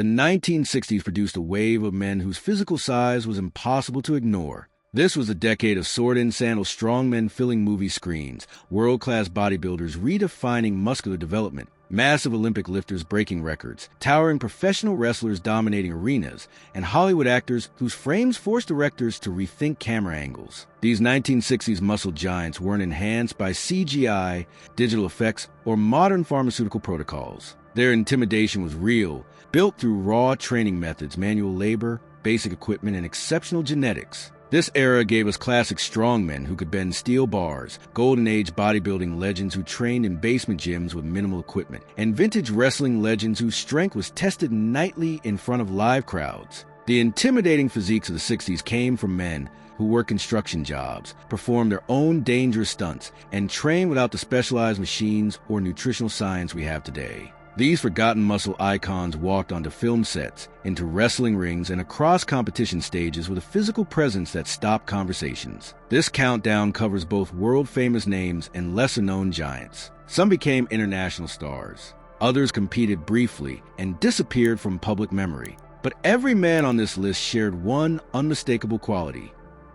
The 1960s produced a wave of men whose physical size was impossible to ignore. This was a decade of sword-and-sandal strongmen filling movie screens, world-class bodybuilders redefining muscular development, massive Olympic lifters breaking records, towering professional wrestlers dominating arenas, and Hollywood actors whose frames forced directors to rethink camera angles. These 1960s muscle giants weren't enhanced by CGI, digital effects, or modern pharmaceutical protocols. Their intimidation was real, built through raw training methods, manual labor, basic equipment, and exceptional genetics. This era gave us classic strongmen who could bend steel bars, golden age bodybuilding legends who trained in basement gyms with minimal equipment, and vintage wrestling legends whose strength was tested nightly in front of live crowds. The intimidating physiques of the 60s came from men who worked construction jobs, performed their own dangerous stunts, and trained without the specialized machines or nutritional science we have today. These forgotten muscle icons walked onto film sets, into wrestling rings, and across competition stages with a physical presence that stopped conversations. This countdown covers both world-famous names and lesser-known giants. Some became international stars. Others competed briefly and disappeared from public memory. But every man on this list shared one unmistakable quality.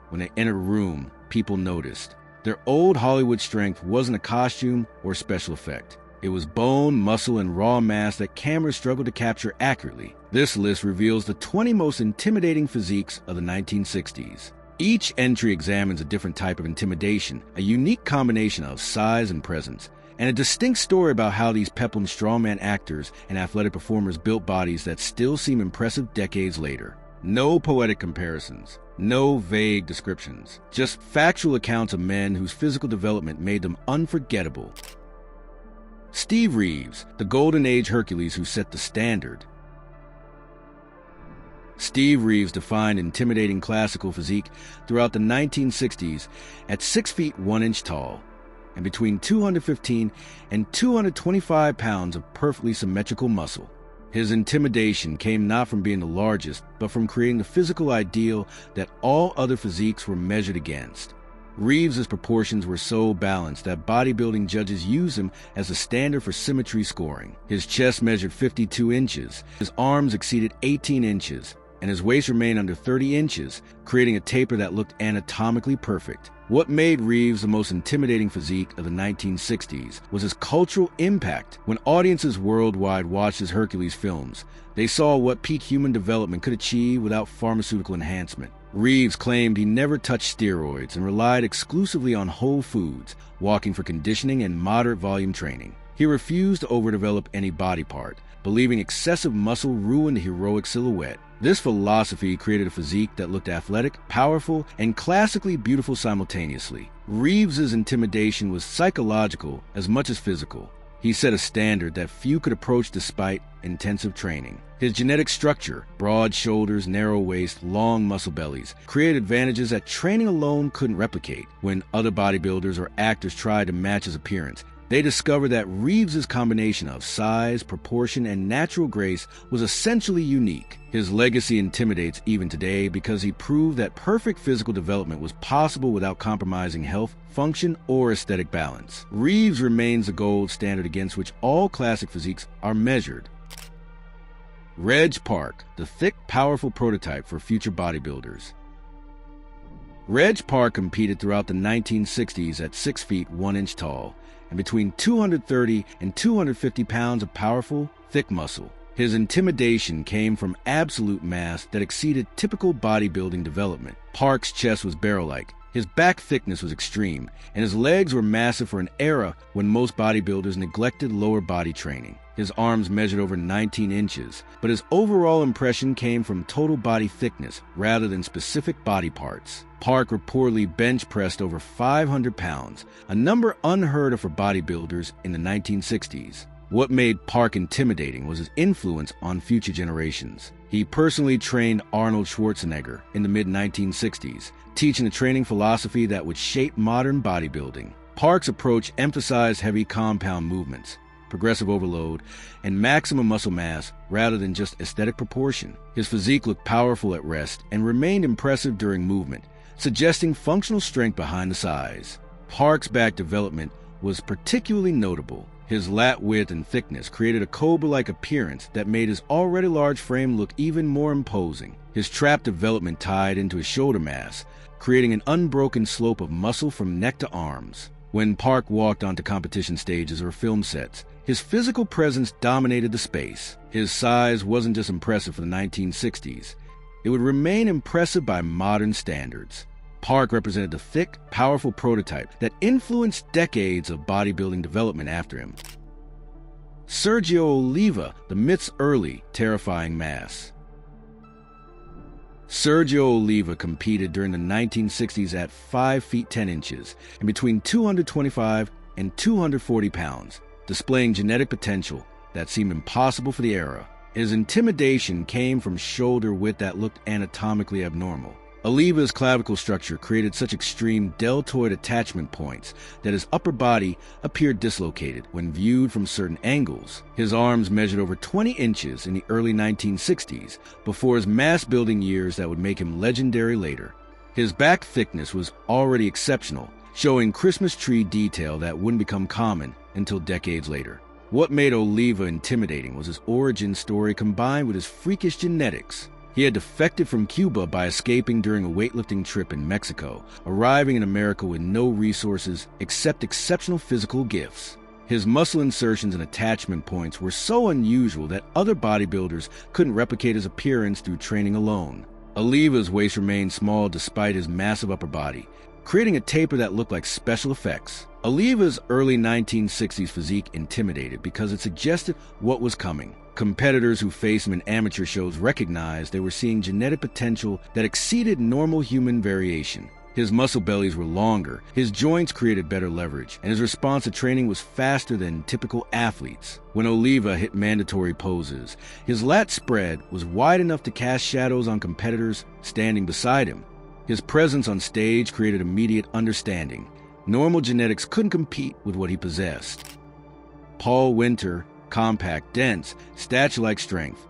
When they entered a room, people noticed. Their old Hollywood strength wasn't a costume or special effect. It was bone, muscle, and raw mass that cameras struggled to capture accurately. This list reveals the 20 most intimidating physiques of the 1960s. Each entry examines a different type of intimidation, a unique combination of size and presence, and a distinct story about how these peplum strongman actors and athletic performers built bodies that still seem impressive decades later. No poetic comparisons, no vague descriptions, just factual accounts of men whose physical development made them unforgettable. Steve Reeves, the Golden Age Hercules who set the standard. Steve Reeves defined intimidating classical physique throughout the 1960s at 6 feet 1 inch tall and between 215 and 225 pounds of perfectly symmetrical muscle. His intimidation came not from being the largest, but from creating the physical ideal that all other physiques were measured against. Reeves's proportions were so balanced that bodybuilding judges used him as a standard for symmetry scoring. His chest measured 52 inches, his arms exceeded 18 inches, and his waist remained under 30 inches, creating a taper that looked anatomically perfect. What made Reeves the most intimidating physique of the 1960s was his cultural impact. When audiences worldwide watched his Hercules films, they saw what peak human development could achieve without pharmaceutical enhancement. Reeves claimed he never touched steroids and relied exclusively on whole foods, walking for conditioning and moderate volume training. He refused to overdevelop any body part, believing excessive muscle ruined the heroic silhouette. This philosophy created a physique that looked athletic, powerful, and classically beautiful simultaneously. Reeves's intimidation was psychological as much as physical. He set a standard that few could approach despite intensive training. His genetic structure, broad shoulders, narrow waist, long muscle bellies, created advantages that training alone couldn't replicate. When other bodybuilders or actors tried to match his appearance, they discovered that Reeves's combination of size, proportion, and natural grace was essentially unique. His legacy intimidates even today because he proved that perfect physical development was possible without compromising health, function, or aesthetic balance. Reeves remains the gold standard against which all classic physiques are measured. Reg Park, the thick, powerful prototype for future bodybuilders. Reg Park competed throughout the 1960s at 6 feet 1 inch tall and between 230 and 250 pounds of powerful, thick muscle. His intimidation came from absolute mass that exceeded typical bodybuilding development. Park's chest was barrel-like, his back thickness was extreme, and his legs were massive for an era when most bodybuilders neglected lower body training. His arms measured over 19 inches, but his overall impression came from total body thickness rather than specific body parts. Park reportedly bench pressed over 500 pounds, a number unheard of for bodybuilders in the 1960s. What made Park intimidating was his influence on future generations. He personally trained Arnold Schwarzenegger in the mid-1960s, teaching a training philosophy that would shape modern bodybuilding. Park's approach emphasized heavy compound movements, progressive overload, and maximum muscle mass rather than just aesthetic proportion. His physique looked powerful at rest and remained impressive during movement, suggesting functional strength behind the size. Park's back development was particularly notable. His lat width and thickness created a cobra-like appearance that made his already large frame look even more imposing. His trap development tied into his shoulder mass, creating an unbroken slope of muscle from neck to arms. When Park walked onto competition stages or film sets, his physical presence dominated the space. His size wasn't just impressive for the 1960s. It would remain impressive by modern standards. Park represented the thick, powerful prototype that influenced decades of bodybuilding development after him. Sergio Oliva, the myth's early, terrifying mass. Sergio Oliva competed during the 1960s at 5 feet 10 inches and between 225 and 240 pounds, displaying genetic potential that seemed impossible for the era. His intimidation came from shoulder width that looked anatomically abnormal. Oliva's clavicle structure created such extreme deltoid attachment points that his upper body appeared dislocated when viewed from certain angles. His arms measured over 20 inches in the early 1960s, before his mass-building years that would make him legendary later. His back thickness was already exceptional, showing Christmas tree detail that wouldn't become common until decades later. What made Oliva intimidating was his origin story combined with his freakish genetics. He had defected from Cuba by escaping during a weightlifting trip in Mexico, arriving in America with no resources except exceptional physical gifts. His muscle insertions and attachment points were so unusual that other bodybuilders couldn't replicate his appearance through training alone. Oliva's waist remained small despite his massive upper body, creating a taper that looked like special effects. Oliva's early 1960s physique intimidated because it suggested what was coming. Competitors who faced him in amateur shows recognized they were seeing genetic potential that exceeded normal human variation. His muscle bellies were longer, his joints created better leverage, and his response to training was faster than typical athletes. When Oliva hit mandatory poses, his lat spread was wide enough to cast shadows on competitors standing beside him. His presence on stage created immediate understanding. Normal genetics couldn't compete with what he possessed. Paul Wynter, compact, dense, statue-like strength.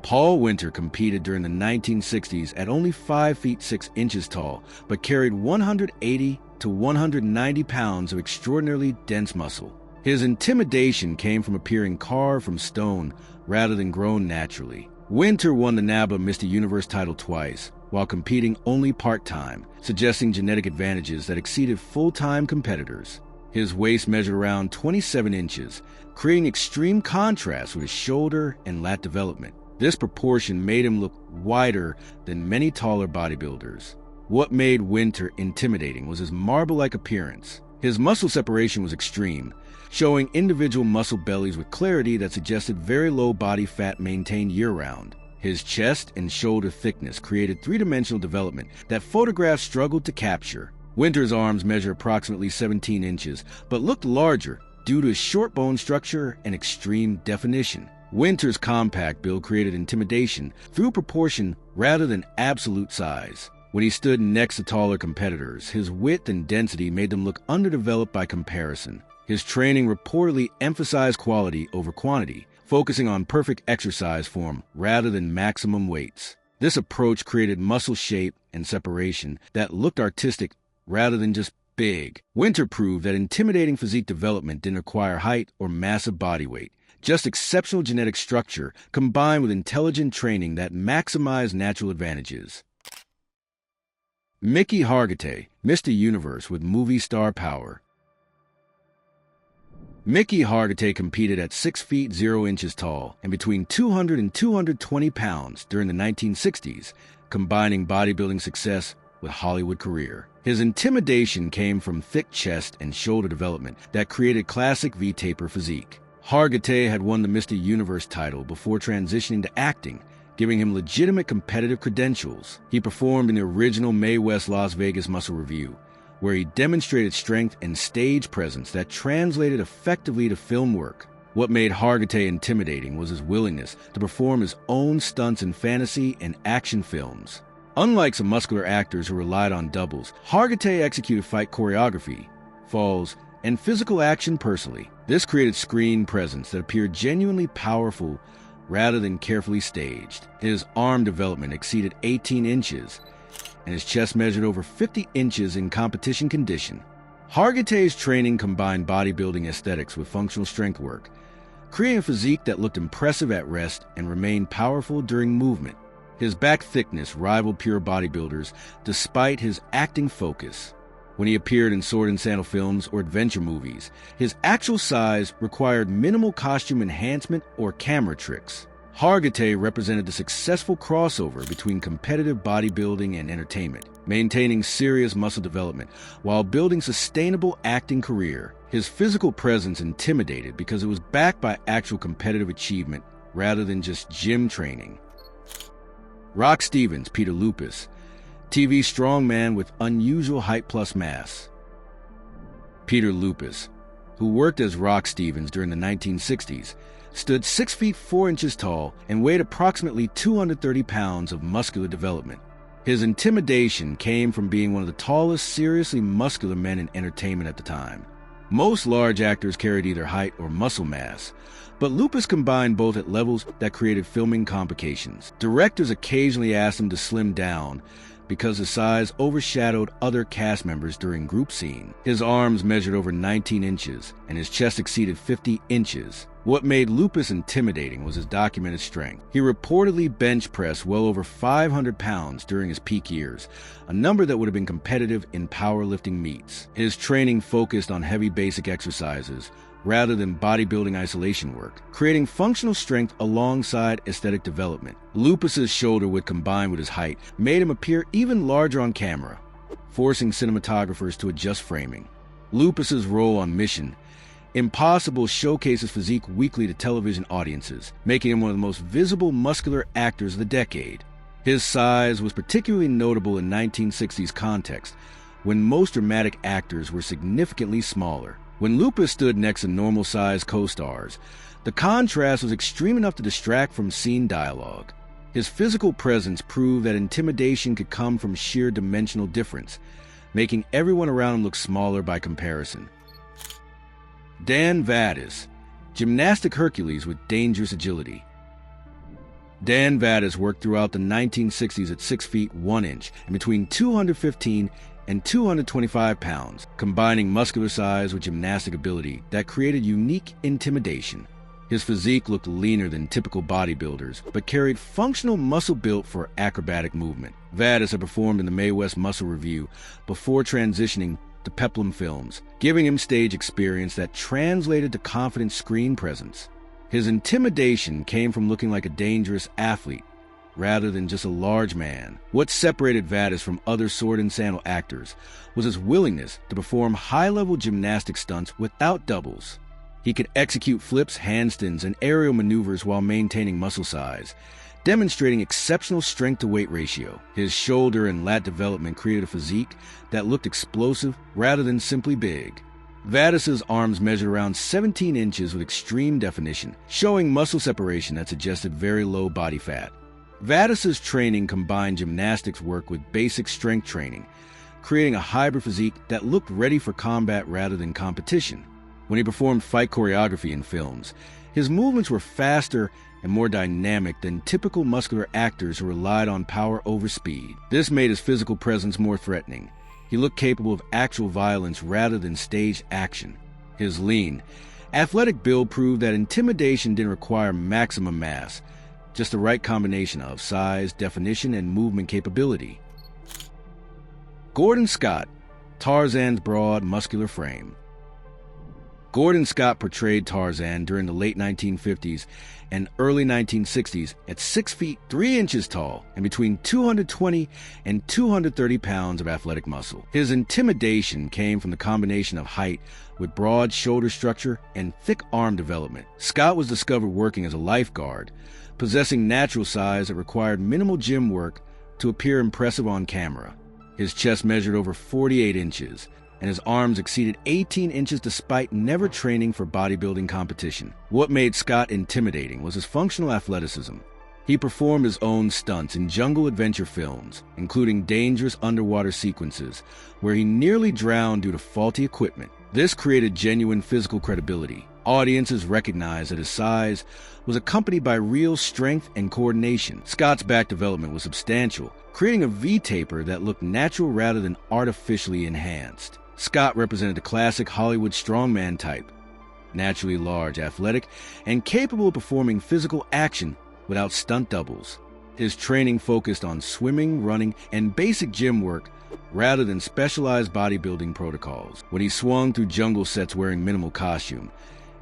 Paul Wynter competed during the 1960s at only 5 feet 6 inches tall, but carried 180 to 190 pounds of extraordinarily dense muscle. His intimidation came from appearing carved from stone rather than grown naturally. Wynter won the NABBA Mr. Universe title twice, while competing only part-time, suggesting genetic advantages that exceeded full-time competitors. His waist measured around 27 inches, creating extreme contrast with his shoulder and lat development. This proportion made him look wider than many taller bodybuilders. What made Wynter intimidating was his marble-like appearance. His muscle separation was extreme, showing individual muscle bellies with clarity that suggested very low body fat maintained year-round. His chest and shoulder thickness created three-dimensional development that photographs struggled to capture. Wynter's arms measure approximately 17 inches, but looked larger due to his short bone structure and extreme definition. Wynter's compact build created intimidation through proportion rather than absolute size. When he stood next to taller competitors, his width and density made them look underdeveloped by comparison. His training reportedly emphasized quality over quantity, focusing on perfect exercise form rather than maximum weights. This approach created muscle shape and separation that looked artistic rather than just big. Wynter proved that intimidating physique development didn't require height or massive body weight, just exceptional genetic structure combined with intelligent training that maximized natural advantages. Mickey Hargitay, Mr. Universe with movie star power. Mickey Hargitay competed at 6 feet 0 inches tall and between 200 and 220 pounds during the 1960s, combining bodybuilding success with Hollywood career. His intimidation came from thick chest and shoulder development that created classic V-taper physique. Hargitay had won the Mr. Universe title before transitioning to acting, giving him legitimate competitive credentials. He performed in the original Mae West Las Vegas Muscle Review, where he demonstrated strength and stage presence that translated effectively to film work. What made Hargitay intimidating was his willingness to perform his own stunts in fantasy and action films. Unlike some muscular actors who relied on doubles, Hargitay executed fight choreography, falls, and physical action personally. This created screen presence that appeared genuinely powerful rather than carefully staged. His arm development exceeded 18 inches, and his chest measured over 50 inches in competition condition. Hargitay's training combined bodybuilding aesthetics with functional strength work, creating a physique that looked impressive at rest and remained powerful during movement. His back thickness rivaled pure bodybuilders despite his acting focus. When he appeared in sword and sandal films or adventure movies, his actual size required minimal costume enhancement or camera tricks. Hargitay represented the successful crossover between competitive bodybuilding and entertainment, maintaining serious muscle development while building sustainable acting career. His physical presence intimidated because it was backed by actual competitive achievement rather than just gym training. Rock Stevens, Peter Lupus, TV strongman with unusual height plus mass. Peter Lupus, who worked as Rock Stevens during the 1960s, stood 6 feet 4 inches tall and weighed approximately 230 pounds of muscular development. His intimidation came from being one of the tallest, seriously muscular men in entertainment at the time. Most large actors carried either height or muscle mass, but Lupus combined both at levels that created filming complications. Directors occasionally asked him to slim down because his size overshadowed other cast members during group scene. His arms measured over 19 inches, and his chest exceeded 50 inches. What made Lupus intimidating was his documented strength. He reportedly bench pressed well over 500 pounds during his peak years, a number that would have been competitive in powerlifting meets. His training focused on heavy basic exercises rather than bodybuilding isolation work, creating functional strength alongside aesthetic development. Lupus's shoulder width combined with his height made him appear even larger on camera, forcing cinematographers to adjust framing. Lupus's role on Mission Impossible showcases physique weekly to television audiences, making him one of the most visible muscular actors of the decade. His size was particularly notable in 1960s context, when most dramatic actors were significantly smaller. When Lupus stood next to normal-sized co-stars, the contrast was extreme enough to distract from scene dialogue. His physical presence proved that intimidation could come from sheer dimensional difference, making everyone around him look smaller by comparison. Dan Vadis, gymnastic Hercules with dangerous agility. Dan Vadis worked throughout the 1960s at 6 feet 1 inch and between 215 and 225 pounds, combining muscular size with gymnastic ability that created unique intimidation. His physique looked leaner than typical bodybuilders, but carried functional muscle built for acrobatic movement. Vadis had performed in the Mae West Muscle Review before transitioning to peplum films, giving him stage experience that translated to confident screen presence. His intimidation came from looking like a dangerous athlete, rather than just a large man. What separated Vadis from other sword and sandal actors was his willingness to perform high-level gymnastic stunts without doubles. He could execute flips, handstands, and aerial maneuvers while maintaining muscle size, demonstrating exceptional strength-to-weight ratio. His shoulder and lat development created a physique that looked explosive rather than simply big. Vadis's arms measured around 17 inches with extreme definition, showing muscle separation that suggested very low body fat. Vadis's training combined gymnastics work with basic strength training, creating a hybrid physique that looked ready for combat rather than competition. When he performed fight choreography in films, his movements were faster and more dynamic than typical muscular actors who relied on power over speed. This made his physical presence more threatening. He looked capable of actual violence rather than staged action. His lean, athletic build proved that intimidation didn't require maximum mass, just the right combination of size, definition, and movement capability. Gordon Scott, Tarzan's broad, muscular frame. Gordon Scott portrayed Tarzan during the late 1950s and early 1960s at 6 feet 3 inches tall and between 220 and 230 pounds of athletic muscle. His intimidation came from the combination of height with broad shoulder structure and thick arm development. Scott was discovered working as a lifeguard, possessing natural size that required minimal gym work to appear impressive on camera. His chest measured over 48 inches, and his arms exceeded 18 inches despite never training for bodybuilding competition. What made Scott intimidating was his functional athleticism. He performed his own stunts in jungle adventure films, including dangerous underwater sequences where he nearly drowned due to faulty equipment. This created genuine physical credibility. Audiences recognized that his size was accompanied by real strength and coordination. Scott's back development was substantial, creating a V-taper that looked natural rather than artificially enhanced. Scott represented the classic Hollywood strongman type, naturally large, athletic, and capable of performing physical action without stunt doubles. His training focused on swimming, running, and basic gym work rather than specialized bodybuilding protocols. When he swung through jungle sets wearing minimal costume,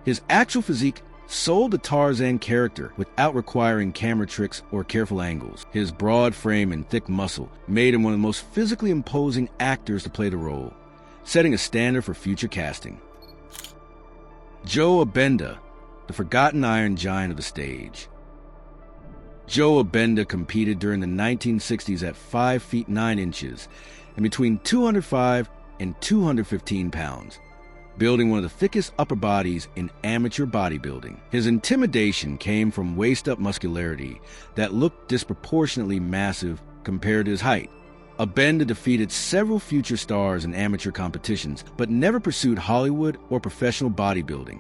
his actual physique sold the Tarzan character without requiring camera tricks or careful angles. His broad frame and thick muscle made him one of the most physically imposing actors to play the role, setting a standard for future casting. Joe Abenda, the forgotten iron giant of the stage. Joe Abenda competed during the 1960s at 5 feet 9 inches and between 205 and 215 pounds, building one of the thickest upper bodies in amateur bodybuilding. His intimidation came from waist-up muscularity that looked disproportionately massive compared to his height. Abenda defeated several future stars in amateur competitions, but never pursued Hollywood or professional bodybuilding,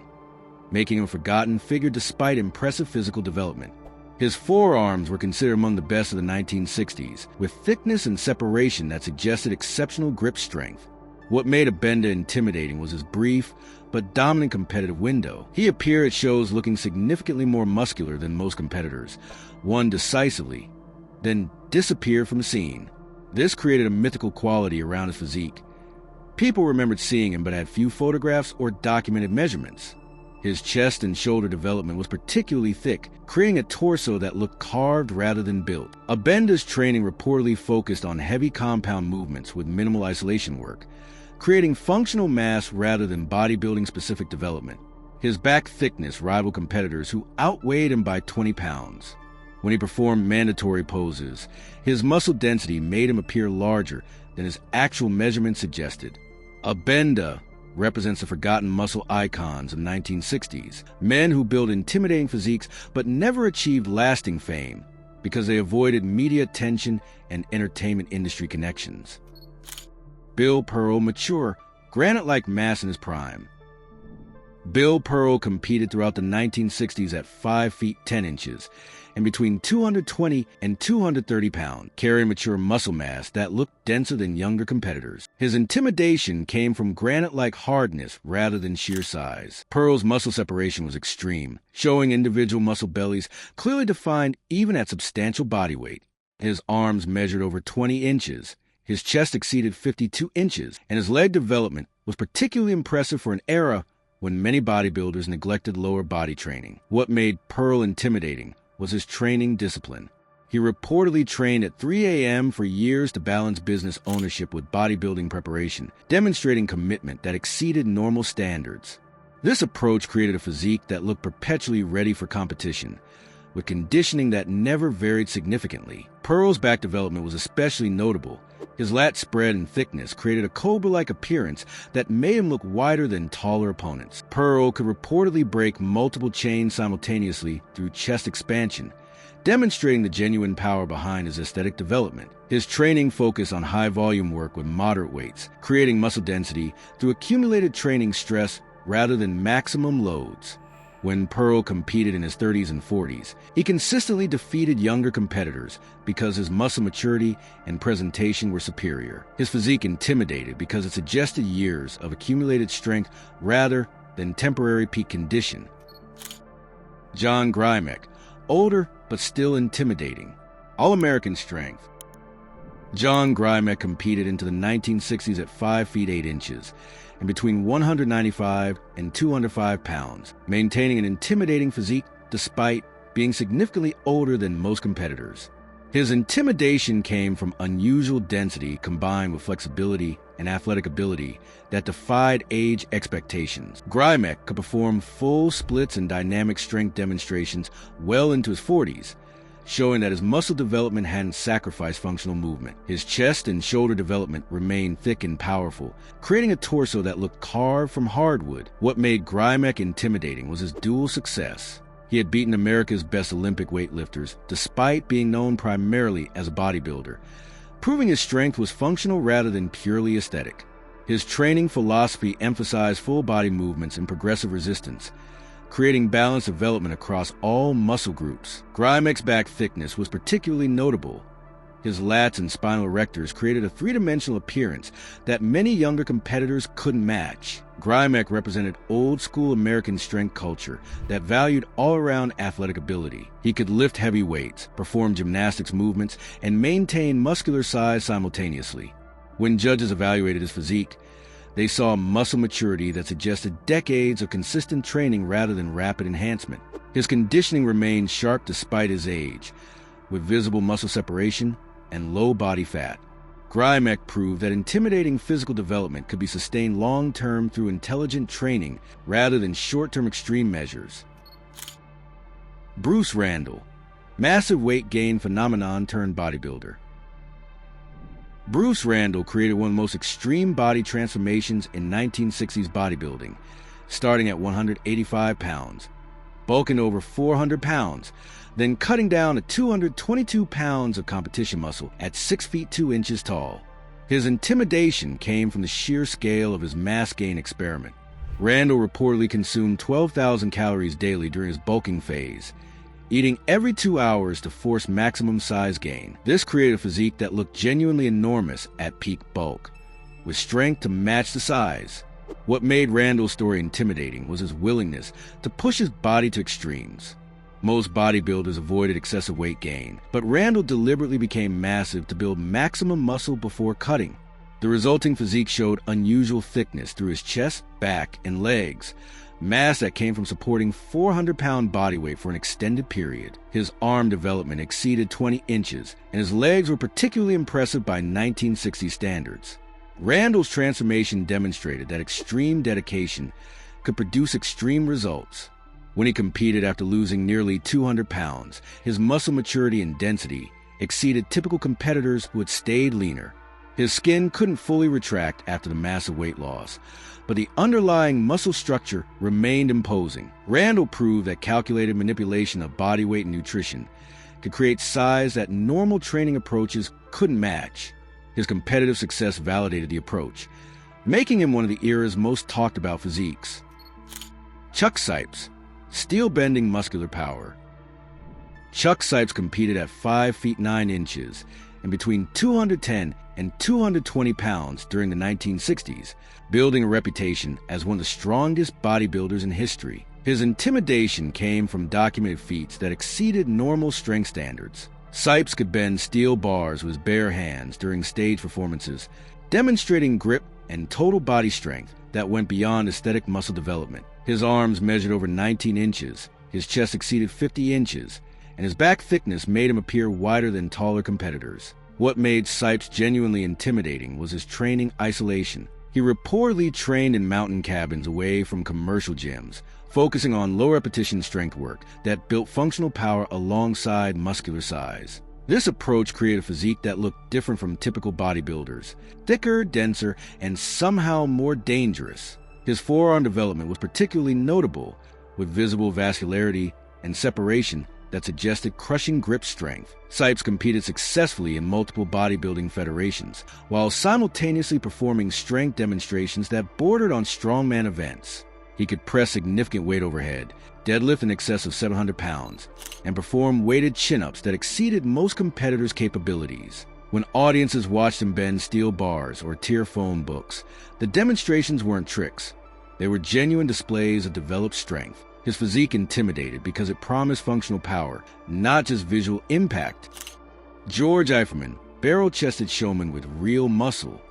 making him a forgotten figure despite impressive physical development. His forearms were considered among the best of the 1960s, with thickness and separation that suggested exceptional grip strength. What made Abenda intimidating was his brief but dominant competitive window. He appeared at shows looking significantly more muscular than most competitors, won decisively, then disappeared from the scene. This created a mythical quality around his physique. People remembered seeing him but had few photographs or documented measurements. His chest and shoulder development was particularly thick, creating a torso that looked carved rather than built. Abenda's training reportedly focused on heavy compound movements with minimal isolation work, creating functional mass rather than bodybuilding-specific development. His back thickness rivaled competitors who outweighed him by 20 pounds. When he performed mandatory poses, his muscle density made him appear larger than his actual measurements suggested. Abenda represents the forgotten muscle icons of the 1960s, men who built intimidating physiques but never achieved lasting fame because they avoided media attention and entertainment industry connections. Bill Pearl, mature, granite-like mass in his prime. Bill Pearl competed throughout the 1960s at 5 feet 10 inches and between 220 and 230 pounds, carrying mature muscle mass that looked denser than younger competitors. His intimidation came from granite-like hardness rather than sheer size. Pearl's muscle separation was extreme, showing individual muscle bellies clearly defined even at substantial body weight. His arms measured over 20 inches. His chest exceeded 52 inches, and his leg development was particularly impressive for an era when many bodybuilders neglected lower body training. What made Pearl intimidating was his training discipline. He reportedly trained at 3 a.m. for years to balance business ownership with bodybuilding preparation, demonstrating commitment that exceeded normal standards. This approach created a physique that looked perpetually ready for competition, with conditioning that never varied significantly. Pearl's back development was especially notable. His lat spread and thickness created a cobra-like appearance that made him look wider than taller opponents. Pearl could reportedly break multiple chains simultaneously through chest expansion, demonstrating the genuine power behind his aesthetic development. His training focused on high-volume work with moderate weights, creating muscle density through accumulated training stress rather than maximum loads. When Pearl competed in his 30s and 40s, he consistently defeated younger competitors because his muscle maturity and presentation were superior. His physique intimidated because it suggested years of accumulated strength rather than temporary peak condition. John Grymek, older but still intimidating. All-American strength. John Grymek competed into the 1960s at 5 feet 8 inches and between 195 and 205 pounds, maintaining an intimidating physique despite being significantly older than most competitors. His intimidation came from unusual density combined with flexibility and athletic ability that defied age expectations. Grymek could perform full splits and dynamic strength demonstrations well into his 40s, showing that his muscle development hadn't sacrificed functional movement. His chest and shoulder development remained thick and powerful, creating a torso that looked carved from hardwood. What made Grymek intimidating was his dual success. He had beaten America's best Olympic weightlifters, despite being known primarily as a bodybuilder, proving his strength was functional rather than purely aesthetic. His training philosophy emphasized full body movements and progressive resistance, creating balanced development across all muscle groups. Grymek's back thickness was particularly notable, His lats and spinal erectors created a three-dimensional appearance that many younger competitors couldn't match. Grimek represented old-school American strength culture that valued all-around athletic ability. He could lift heavy weights, perform gymnastics movements, and maintain muscular size simultaneously. When judges evaluated his physique, they saw muscle maturity that suggested decades of consistent training rather than rapid enhancement. His conditioning remained sharp despite his age, with visible muscle separation and low body fat. Grimek proved that intimidating physical development could be sustained long-term through intelligent training rather than short-term extreme measures. Bruce Randall, massive weight gain phenomenon turned bodybuilder. Bruce Randall created one of the most extreme body transformations in 1960s bodybuilding, starting at 185 pounds, bulking over 400 pounds, then cutting down to 222 pounds of competition muscle at 6 feet 2 inches tall. His intimidation came from the sheer scale of his mass gain experiment. Randall reportedly consumed 12,000 calories daily during his bulking phase, eating every 2 hours to force maximum size gain. This created a physique that looked genuinely enormous at peak bulk, with strength to match the size. What made Randall's story intimidating was his willingness to push his body to extremes. Most bodybuilders avoided excessive weight gain, but Randall deliberately became massive to build maximum muscle before cutting. The resulting physique showed unusual thickness through his chest, back, and legs, mass that came from supporting 400-pound body weight for an extended period. His arm development exceeded 20 inches, and his legs were particularly impressive by 1960 standards. Randall's transformation demonstrated that extreme dedication could produce extreme results. When he competed after losing nearly 200 pounds, his muscle maturity and density exceeded typical competitors who had stayed leaner. His skin couldn't fully retract after the massive weight loss, but the underlying muscle structure remained imposing. Randall proved that calculated manipulation of body weight and nutrition could create size that normal training approaches couldn't match. His competitive success validated the approach, making him one of the era's most talked about physiques. Chuck Sipes, steel-bending muscular power. Chuck Sipes competed at 5 feet 9 inches and between 210 and 220 pounds during the 1960s, building a reputation as one of the strongest bodybuilders in history. His intimidation came from documented feats that exceeded normal strength standards. Sipes could bend steel bars with his bare hands during stage performances, demonstrating grip and total body strength that went beyond aesthetic muscle development. His arms measured over 19 inches, his chest exceeded 50 inches, and his back thickness made him appear wider than taller competitors. What made Sipes genuinely intimidating was his training isolation. He reportedly trained in mountain cabins away from commercial gyms, focusing on low-repetition strength work that built functional power alongside muscular size. This approach created a physique that looked different from typical bodybuilders, thicker, denser, and somehow more dangerous. His forearm development was particularly notable, with visible vascularity and separation that suggested crushing grip strength. Sipes competed successfully in multiple bodybuilding federations, while simultaneously performing strength demonstrations that bordered on strongman events. He could press significant weight overhead, deadlift in excess of 700 pounds, and perform weighted chin-ups that exceeded most competitors' capabilities. When audiences watched him bend steel bars or tear phone books, the demonstrations weren't tricks. They were genuine displays of developed strength. His physique intimidated because it promised functional power, not just visual impact. George Eiferman, barrel-chested showman with real muscle.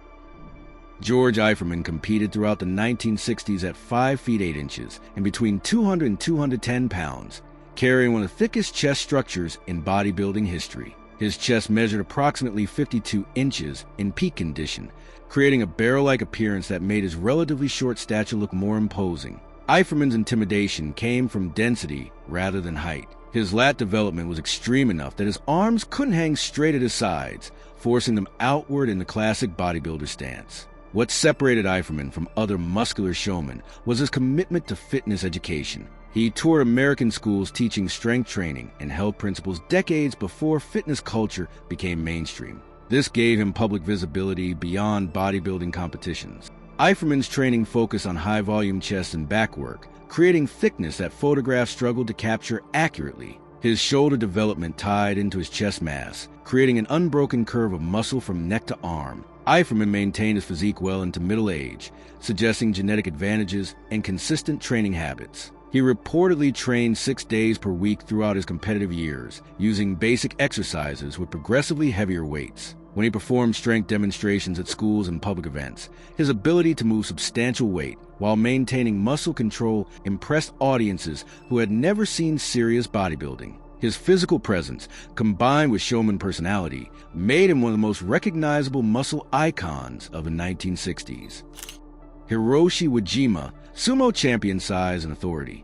George Eiferman competed throughout the 1960s at 5 feet 8 inches and between 200 and 210 pounds, carrying one of the thickest chest structures in bodybuilding history. His chest measured approximately 52 inches in peak condition, creating a barrel-like appearance that made his relatively short stature look more imposing. Eiferman's intimidation came from density rather than height. His lat development was extreme enough that his arms couldn't hang straight at his sides, forcing them outward in the classic bodybuilder stance. What separated Eiferman from other muscular showmen was his commitment to fitness education. He toured American schools teaching strength training and health principles decades before fitness culture became mainstream. This gave him public visibility beyond bodybuilding competitions. Eiferman's training focused on high-volume chest and back work, creating thickness that photographs struggled to capture accurately. His shoulder development tied into his chest mass, creating an unbroken curve of muscle from neck to arm. Eiferman maintained his physique well into middle age, suggesting genetic advantages and consistent training habits. He reportedly trained 6 days per week throughout his competitive years, using basic exercises with progressively heavier weights. When he performed strength demonstrations at schools and public events, his ability to move substantial weight while maintaining muscle control impressed audiences who had never seen serious bodybuilding. His physical presence, combined with showman personality, made him one of the most recognizable muscle icons of the 1960s. Hiroshi Wajima, sumo champion size and authority.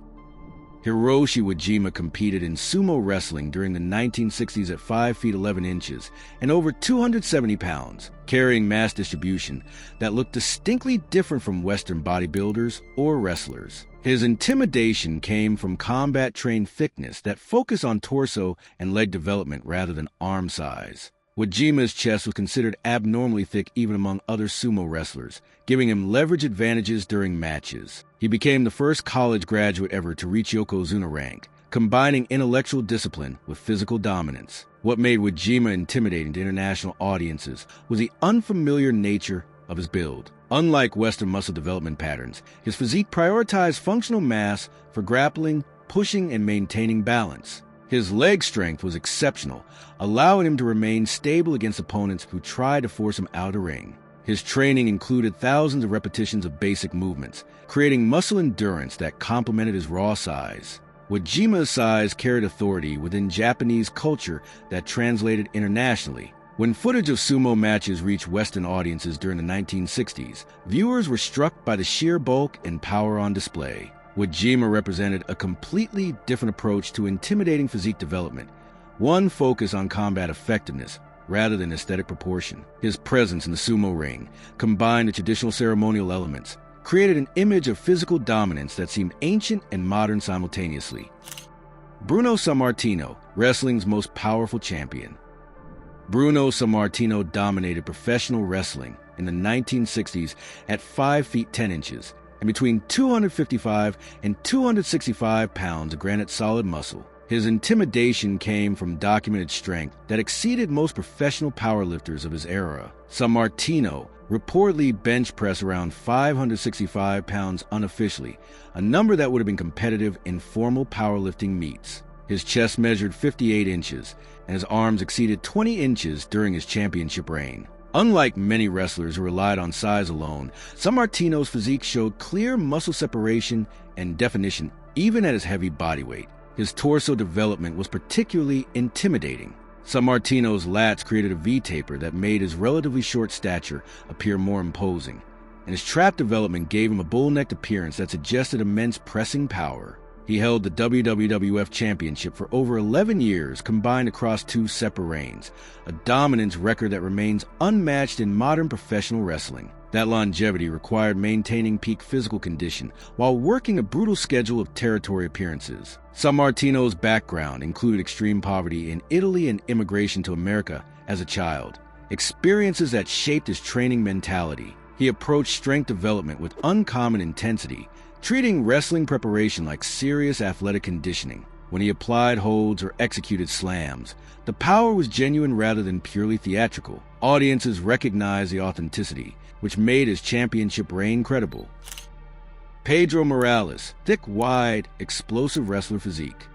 Hiroshi Wajima competed in sumo wrestling during the 1960s at 5 feet 11 inches and over 270 pounds, carrying mass distribution that looked distinctly different from Western bodybuilders or wrestlers. His intimidation came from combat-trained thickness that focused on torso and leg development rather than arm size. Wajima's chest was considered abnormally thick even among other sumo wrestlers, giving him leverage advantages during matches. He became the first college graduate ever to reach Yokozuna rank, combining intellectual discipline with physical dominance. What made Wajima intimidating to international audiences was the unfamiliar nature of his build. Unlike Western muscle development patterns, his physique prioritized functional mass for grappling, pushing, and maintaining balance. His leg strength was exceptional, allowing him to remain stable against opponents who tried to force him out of the ring. His training included thousands of repetitions of basic movements, creating muscle endurance that complemented his raw size. Wajima's size carried authority within Japanese culture that translated internationally. When footage of sumo matches reached Western audiences during the 1960s, viewers were struck by the sheer bulk and power on display. Wajima represented a completely different approach to intimidating physique development, one focused on combat effectiveness rather than aesthetic proportion. His presence in the sumo ring, combined with traditional ceremonial elements, created an image of physical dominance that seemed ancient and modern simultaneously. Bruno Sammartino, wrestling's most powerful champion. Bruno Sammartino dominated professional wrestling in the 1960s at 5 feet 10 inches, and between 255 and 265 pounds of granite solid muscle. His intimidation came from documented strength that exceeded most professional powerlifters of his era. Sammartino reportedly bench pressed around 565 pounds unofficially, a number that would have been competitive in formal powerlifting meets. His chest measured 58 inches, and his arms exceeded 20 inches during his championship reign. Unlike many wrestlers who relied on size alone, Sammartino's physique showed clear muscle separation and definition even at his heavy body weight. His torso development was particularly intimidating. Sammartino's lats created a V-taper that made his relatively short stature appear more imposing, and his trap development gave him a bull-necked appearance that suggested immense pressing power. He held the WWF Championship for over 11 years combined across 2 separate reigns, a dominance record that remains unmatched in modern professional wrestling. That longevity required maintaining peak physical condition while working a brutal schedule of territory appearances. Sammartino's background included extreme poverty in Italy and immigration to America as a child, experiences that shaped his training mentality. He approached strength development with uncommon intensity, treating wrestling preparation like serious athletic conditioning. When he applied holds or executed slams, the power was genuine rather than purely theatrical. Audiences recognized the authenticity, which made his championship reign credible. Pedro Morales, thick, wide, explosive wrestler physique.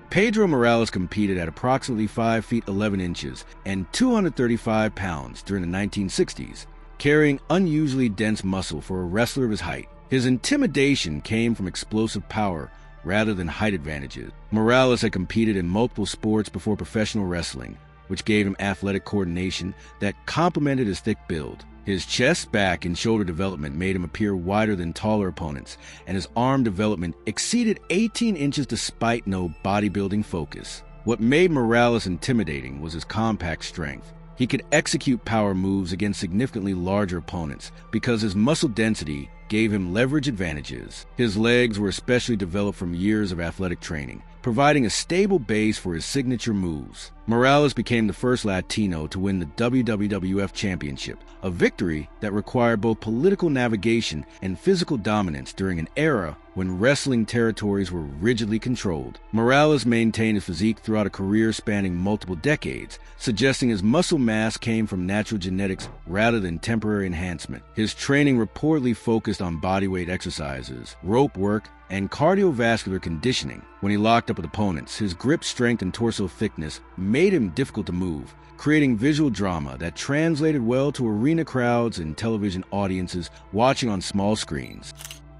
Pedro Morales competed at approximately 5 feet 11 inches and 235 pounds during the 1960s, carrying unusually dense muscle for a wrestler of his height. His intimidation came from explosive power rather than height advantages. Morales had competed in multiple sports before professional wrestling, which gave him athletic coordination that complemented his thick build. His chest, back, and shoulder development made him appear wider than taller opponents, and his arm development exceeded 18 inches despite no bodybuilding focus. What made Morales intimidating was his compact strength. He could execute power moves against significantly larger opponents because his muscle density gave him leverage advantages. His legs were especially developed from years of athletic training, providing a stable base for his signature moves. Morales became the first Latino to win the WWF Championship, a victory that required both political navigation and physical dominance during an era when wrestling territories were rigidly controlled. Morales maintained his physique throughout a career spanning multiple decades, suggesting his muscle mass came from natural genetics rather than temporary enhancement. His training reportedly focused on bodyweight exercises, rope work, and cardiovascular conditioning. When he locked up with opponents, his grip strength and torso thickness made him difficult to move, creating visual drama that translated well to arena crowds and television audiences watching on small screens.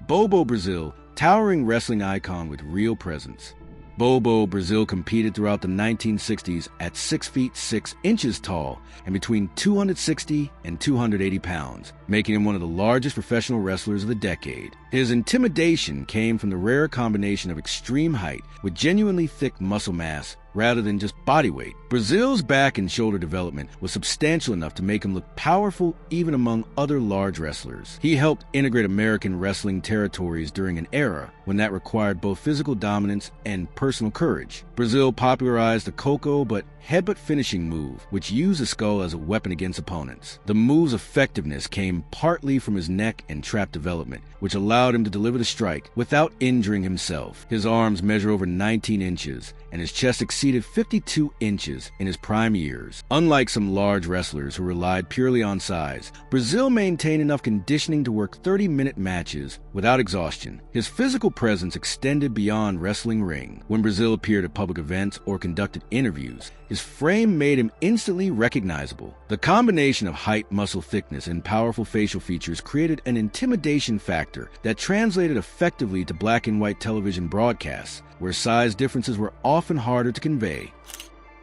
Bobo Brazil, towering wrestling icon with real presence. Bobo Brazil competed throughout the 1960s at 6 feet 6 inches tall and between 260 and 280 pounds, making him one of the largest professional wrestlers of the decade. His intimidation came from the rare combination of extreme height with genuinely thick muscle mass rather than just body weight. Brazil's back and shoulder development was substantial enough to make him look powerful even among other large wrestlers. He helped integrate American wrestling territories during an era when that required both physical dominance and personal courage. Brazil popularized the Coco but headbutt finishing move, which used the skull as a weapon against opponents. The move's effectiveness came partly from his neck and trap development, which allowed him to deliver the strike without injuring himself. His arms measure over 19 inches, and his chest exceeded 52 inches in his prime years. Unlike some large wrestlers who relied purely on size, Brazil maintained enough conditioning to work 30-minute matches without exhaustion. His physical presence extended beyond wrestling ring. When Brazil appeared at public events or conducted interviews, his frame made him instantly recognizable. The combination of height, muscle thickness, and powerful facial features created an intimidation factor that translated effectively to black and white television broadcasts, where size differences were often harder to convey.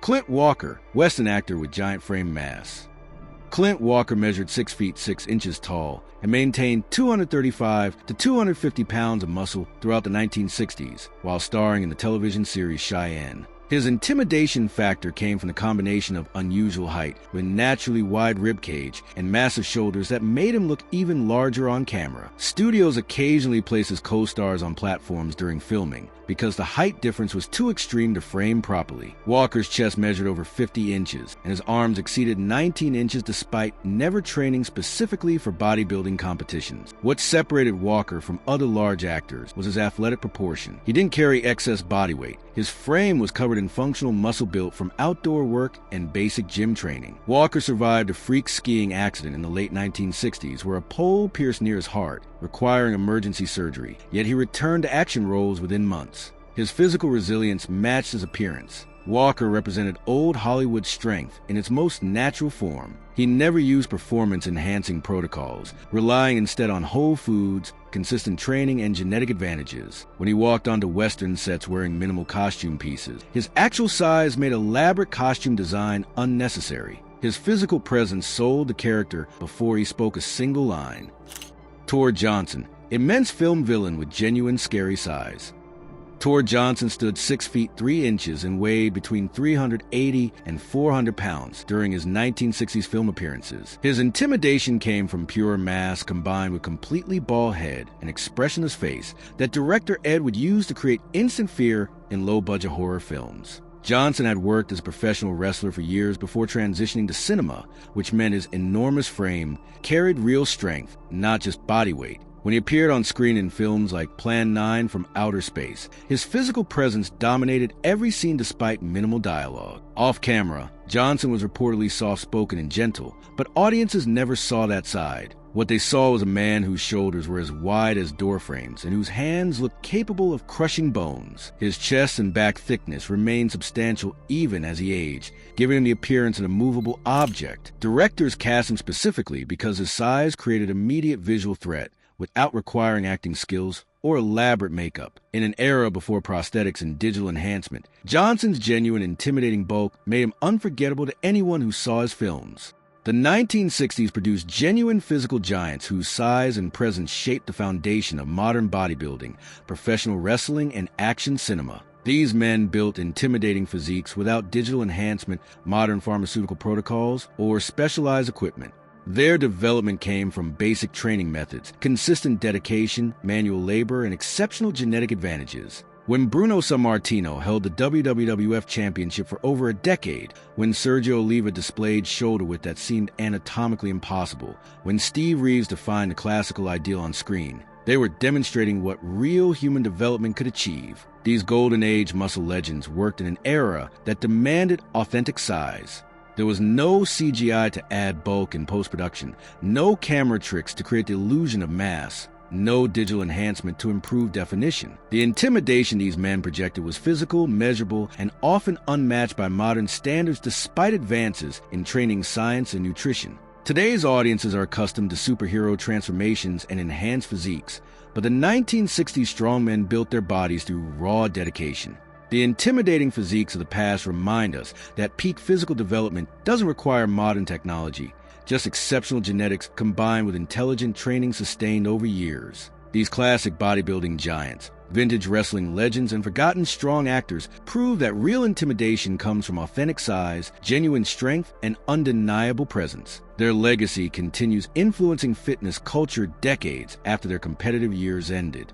Clint Walker, Western actor with giant frame mass. Clint Walker measured 6 feet 6 inches tall and maintained 235 to 250 pounds of muscle throughout the 1960s, while starring in the television series Cheyenne. His intimidation factor came from the combination of unusual height with naturally wide ribcage and massive shoulders that made him look even larger on camera. Studios occasionally placed his co-stars on platforms during filming because the height difference was too extreme to frame properly. Walker's chest measured over 50 inches, and his arms exceeded 19 inches despite never training specifically for bodybuilding competitions. What separated Walker from other large actors was his athletic proportion. He didn't carry excess body weight. His frame was covered in functional muscle built from outdoor work and basic gym training. Walker survived a freak skiing accident in the late 1960s where a pole pierced near his heart, requiring emergency surgery, yet he returned to action roles within months. His physical resilience matched his appearance. Walker represented old Hollywood strength in its most natural form. He never used performance-enhancing protocols, relying instead on whole foods, consistent training, and genetic advantages. When he walked onto Western sets wearing minimal costume pieces, his actual size made elaborate costume design unnecessary. His physical presence sold the character before he spoke a single line. Tor Johnson, immense film villain with genuine scary size. Tor Johnson stood 6 feet 3 inches and weighed between 380 and 400 pounds during his 1960s film appearances. His intimidation came from pure mass combined with completely bald head and expressionless face that director Ed would use to create instant fear in low-budget horror films. Johnson had worked as a professional wrestler for years before transitioning to cinema, which meant his enormous frame carried real strength, not just body weight. When he appeared on screen in films like Plan 9 from Outer Space, his physical presence dominated every scene despite minimal dialogue. Off camera, Johnson was reportedly soft-spoken and gentle, but audiences never saw that side. What they saw was a man whose shoulders were as wide as door frames and whose hands looked capable of crushing bones. His chest and back thickness remained substantial even as he aged, giving him the appearance of a movable object. Directors cast him specifically because his size created immediate visual threat, without requiring acting skills or elaborate makeup. In an era before prosthetics and digital enhancement, Johnson's genuine, intimidating bulk made him unforgettable to anyone who saw his films. The 1960s produced genuine physical giants whose size and presence shaped the foundation of modern bodybuilding, professional wrestling, and action cinema. These men built intimidating physiques without digital enhancement, modern pharmaceutical protocols, or specialized equipment. Their development came from basic training methods, consistent dedication, manual labor, and exceptional genetic advantages. When Bruno Sammartino held the WWF Championship for over a decade, when Sergio Oliva displayed shoulder width that seemed anatomically impossible, when Steve Reeves defined the classical ideal on screen, they were demonstrating what real human development could achieve. These golden age muscle legends worked in an era that demanded authentic size. There was no CGI to add bulk in post-production, no camera tricks to create the illusion of mass, no digital enhancement to improve definition. The intimidation these men projected was physical, measurable, and often unmatched by modern standards despite advances in training science and nutrition. Today's audiences are accustomed to superhero transformations and enhanced physiques, but the 1960s strongmen built their bodies through raw dedication. The intimidating physiques of the past remind us that peak physical development doesn't require modern technology, just exceptional genetics combined with intelligent training sustained over years. These classic bodybuilding giants, vintage wrestling legends, and forgotten strong actors prove that real intimidation comes from authentic size, genuine strength, and undeniable presence. Their legacy continues influencing fitness culture decades after their competitive years ended.